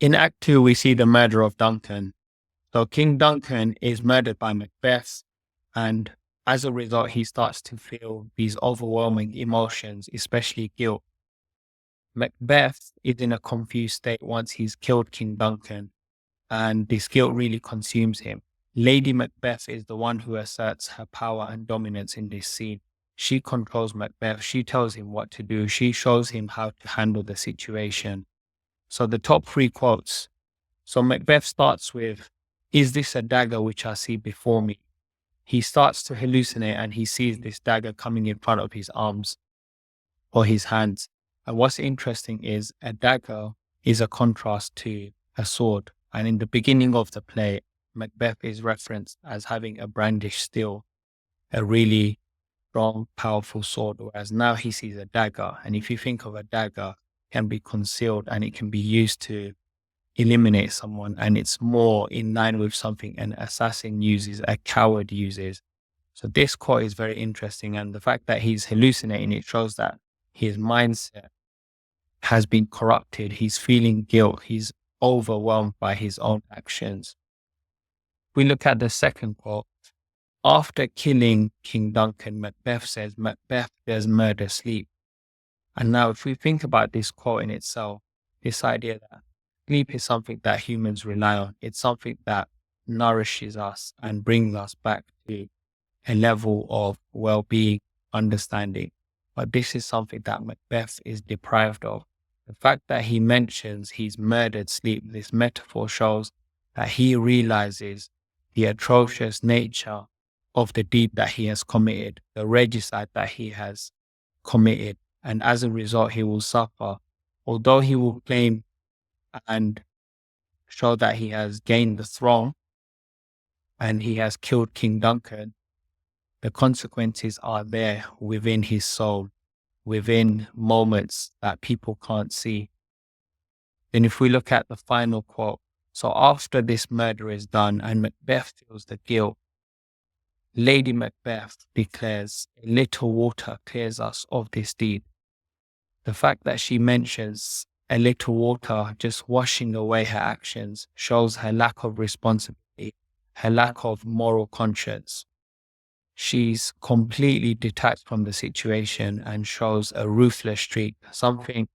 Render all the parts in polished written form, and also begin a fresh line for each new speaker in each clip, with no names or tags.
In Act 2, we see the murder of Duncan. So King Duncan is murdered by Macbeth, and as a result, he starts to feel these overwhelming emotions, especially guilt. Macbeth is in a confused state once he's killed King Duncan, and this guilt really consumes him. Lady Macbeth is the one who asserts her power and dominance in this scene. She controls Macbeth. She tells him what to do. She shows him how to handle the situation. So the top three quotes. So Macbeth starts with, "Is this a dagger which I see before me?" He starts to hallucinate and he sees this dagger coming in front of his arms or his hands. And what's interesting is a dagger is a contrast to a sword. And in the beginning of the play, Macbeth is referenced as having a brandished steel, a really strong, powerful sword, whereas now he sees a dagger. And if you think of a dagger, it can be concealed and it can be used to eliminate someone. And it's more in line with something an assassin uses, a coward uses. So this quote is very interesting. And the fact that he's hallucinating, it shows that his mindset has been corrupted. He's feeling guilt. He's overwhelmed by his own actions. We look at the second quote. After killing King Duncan, Macbeth says, "Macbeth, does murder sleep?" And now if we think about this quote in itself, this idea that sleep is something that humans rely on. It's something that nourishes us and brings us back to a level of well-being, understanding. But this is something that Macbeth is deprived of. The fact that he mentions he's murdered sleep, this metaphor shows that he realizes the atrocious nature of the deed that he has committed, the regicide that he has committed. And as a result, he will suffer. Although he will claim and show that he has gained the throne and he has killed King Duncan, the consequences are there within his soul, within moments that people can't see. Then if we look at the final quote, so after this murder is done and Macbeth feels the guilt, Lady Macbeth declares, "A little water clears us of this deed." The fact that she mentions a little water just washing away her actions shows her lack of responsibility, her lack of moral conscience. She's completely detached from the situation and shows a ruthless streak, something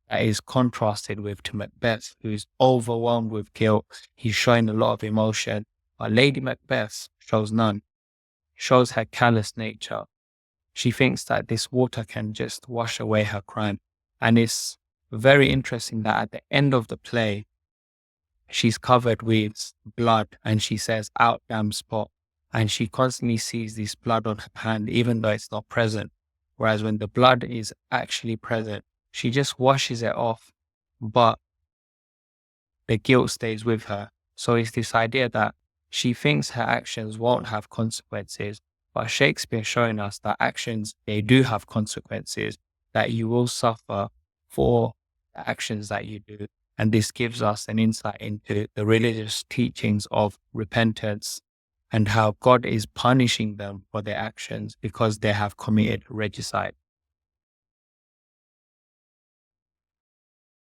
that is contrasted with to Macbeth, who's overwhelmed with guilt. He's showing a lot of emotion, but Lady Macbeth shows none. Shows her callous nature. She thinks that this water can just wash away her crime. And it's very interesting that at the end of the play, she's covered with blood and she says, "Out damn spot." And she constantly sees this blood on her hand, even though it's not present. Whereas when the blood is actually present, she just washes it off, but the guilt stays with her. So it's this idea that she thinks her actions won't have consequences, but Shakespeare showing us that actions, they do have consequences, that you will suffer for the actions that you do. And this gives us an insight into the religious teachings of repentance and how God is punishing them for their actions because they have committed regicide.